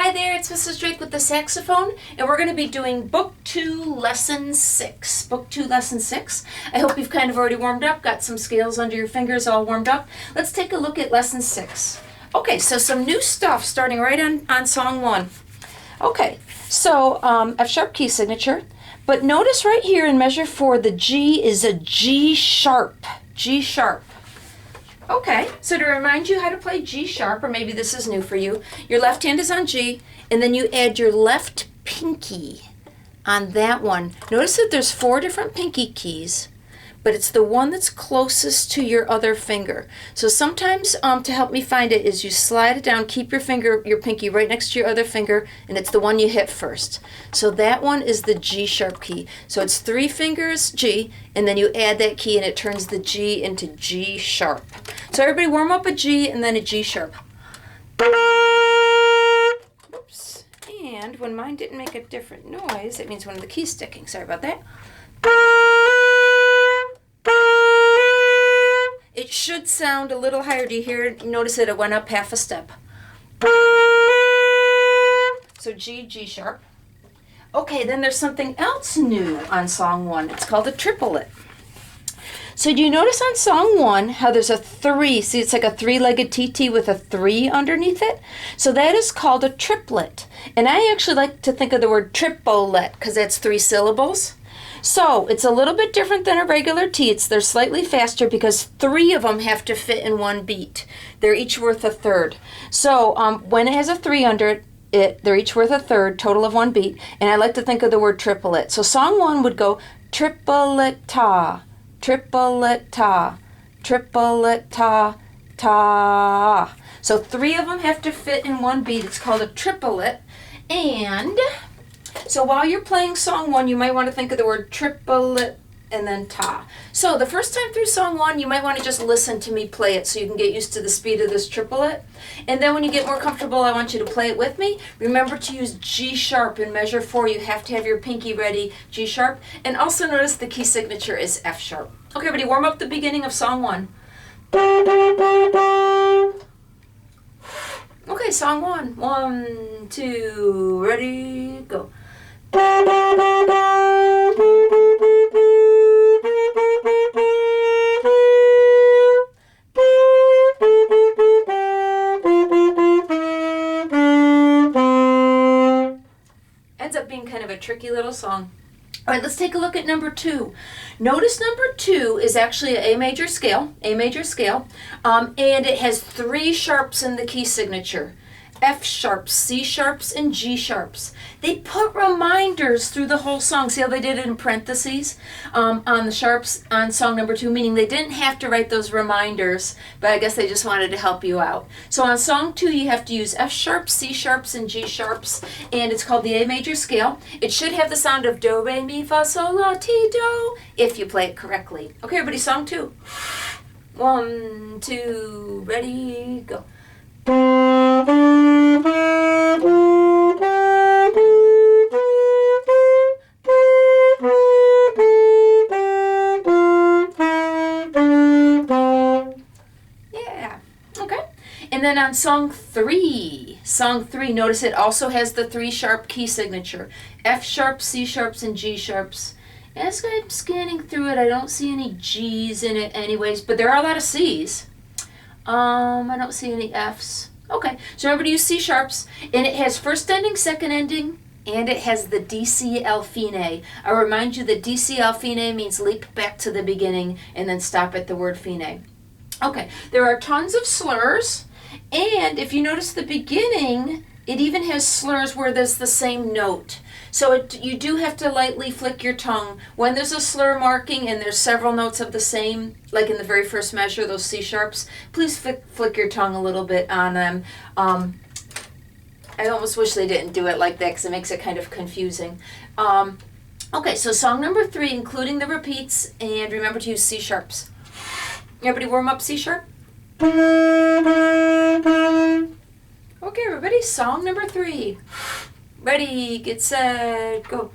Hi there, it's Mrs. Drake with the saxophone, and we're going to be doing Book 2, Lesson 6. Book 2, Lesson 6. I hope you've kind of already warmed up, got some scales under your fingers all warmed up. Let's take a look at Lesson 6. Okay, so some new stuff starting right on Song 1. Okay, so F sharp key signature, but notice right here in measure 4, the G is a G sharp. G sharp. Okay, so to remind you how to play G sharp, or maybe this is new for you, your left hand is on G, and then you add your left pinky on that one. Notice that there's 4 different pinky keys, but it's the one that's closest to your other finger. So sometimes to help me find it is you slide it down, keep your pinky right next to your other finger, and it's the one you hit first. So that one is the G sharp key. So it's 3 fingers G, and then you add that key and it turns the G into G sharp. So everybody warm up a G and then a G sharp. Oops. And when mine didn't make a different noise, it means one of the keys sticking. Sorry about that. It should sound a little higher. Do you hear it? Notice that it went up half a step. So G, G sharp. Okay, then there's something else new on Song 1. It's called a triplet. So do you notice on Song 1 how there's a 3? See, it's like a 3-legged TT with a 3 underneath it? So that is called a triplet. And I actually like to think of the word triplet because that's 3 syllables. So it's a little bit different than a regular T. They're slightly faster because 3 of them have to fit in one beat. They're each worth a third. So when it has a 3 under it, they're each worth a third, total of 1 beat. And I like to think of the word triplet. So Song 1 would go triplet-ta, triplet-ta, triplet-ta, ta. So 3 of them have to fit in one beat. It's called a triplet. And so while you're playing Song 1, you might want to think of the word triplet and then ta. So the first time through Song 1, you might want to just listen to me play it so you can get used to the speed of this triplet. And then when you get more comfortable, I want you to play it with me. Remember to use G sharp in measure 4. You have to have your pinky ready, G sharp. And also notice the key signature is F sharp. Okay, everybody, warm up the beginning of Song 1. Okay, Song 1. 1, 2, ready, go. Ends up being kind of a tricky little song. All right, let's take a look at number 2. Notice number 2 is actually an A major scale, and it has 3 sharps in the key signature. F sharps, C sharps, and G sharps. They put reminders through the whole song. See how they did it in parentheses on the sharps on song number 2, meaning they didn't have to write those reminders, but I guess they just wanted to help you out. So on song 2, you have to use F sharps, C sharps, and G sharps, and it's called the A major scale. It should have the sound of do, re, mi, fa, sol, la, ti, do, if you play it correctly. Okay, everybody, song 2. 1, 2, ready, go. Yeah, okay. And then on song 3, notice it also has the 3 sharp key signature. F sharp, C sharps, and G sharps. As I'm scanning through it, I don't see any G's in it anyways, but there are a lot of C's. I don't see any F's. Okay, so remember to use C sharps, and it has first ending, second ending, and it has the DC fine. I'll remind you that DC fine means leap back to the beginning and then stop at the word fine. Okay, there are tons of slurs, and if you notice the beginning, it even has slurs where there's the same note. So you do have to lightly flick your tongue. When there's a slur marking and there's several notes of the same, like in the very first measure, those C sharps, please flick your tongue a little bit on them. I almost wish they didn't do it like that because it makes it kind of confusing. Okay, so song number 3, including the repeats, and remember to use C sharps. Everybody warm up C sharp? Okay, everybody, song number 3. Ready, get set, go.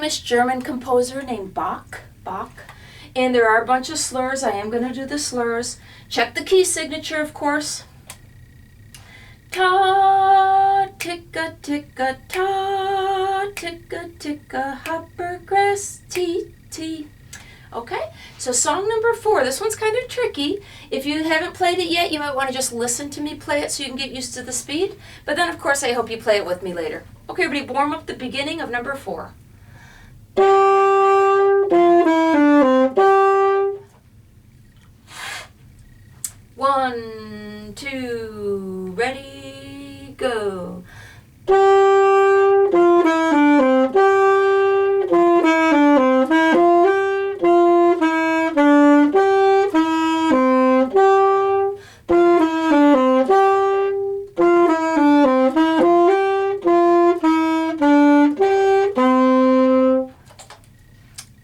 famous German composer named Bach. And there are a bunch of slurs. I am going to do the slurs. Check the key signature, of course. Ta, ticka, ticka, ta, ticka, ticka, hoppergrass, tea, tea. Okay, so song number 4. This one's kind of tricky. If you haven't played it yet, you might want to just listen to me play it so you can get used to the speed. But then, of course, I hope you play it with me later. Okay, everybody, warm up the beginning of number 4. 1, 2, ready, go.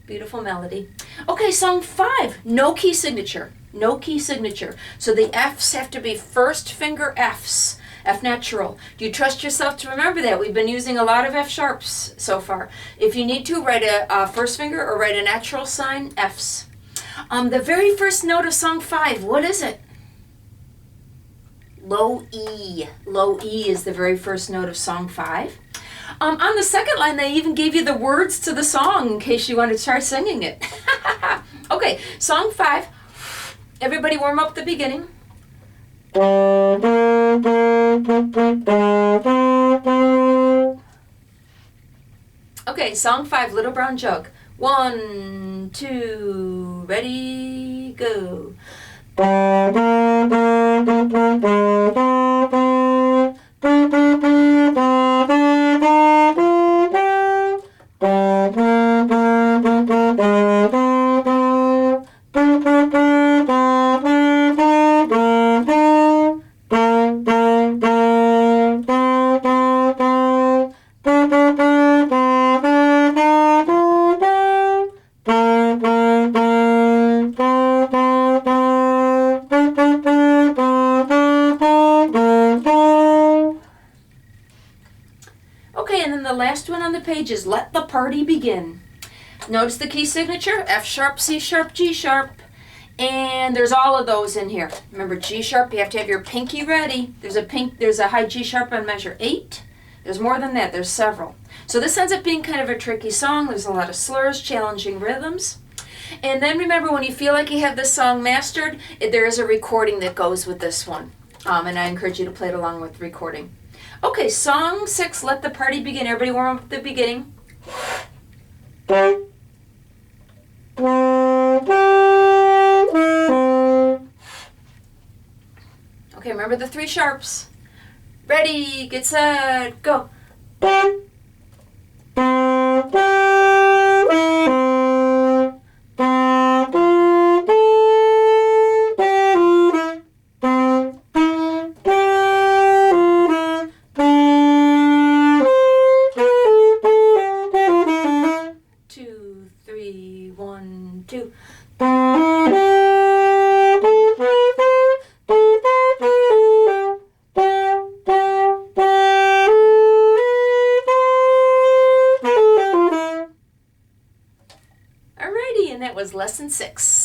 Beautiful melody. Okay, song 5, no key signature. No key signature. So the F's have to be first finger F's. F natural. Do you trust yourself to remember that? We've been using a lot of F sharps so far. If you need to, write a first finger or write a natural sign, F's. The very first note of song 5, what is it? Low E. Low E is the very first note of song 5. On the second line, they even gave you the words to the song in case you want to try singing it. Okay, song 5. Everybody warm up the beginning. Okay, song 5, Little Brown Jug. 1, 2, ready, go. Okay, and then the last one on the page is Let the Party Begin. Notice the key signature, F sharp, C sharp, G sharp. And there's all of those in here. Remember, G sharp, you have to have your pinky ready. There's a high G sharp on measure 8. There's more than that, there's several. So this ends up being kind of a tricky song. There's a lot of slurs, challenging rhythms. And then remember, when you feel like you have this song mastered, there is a recording that goes with this one. And I encourage you to play it along with the recording. Okay, song 6, Let the Party Begin. Everybody warm up at the beginning. Okay, remember the 3 sharps. Ready, get set, go. 2, 3, 1, 2. Alrighty, and that was lesson 6.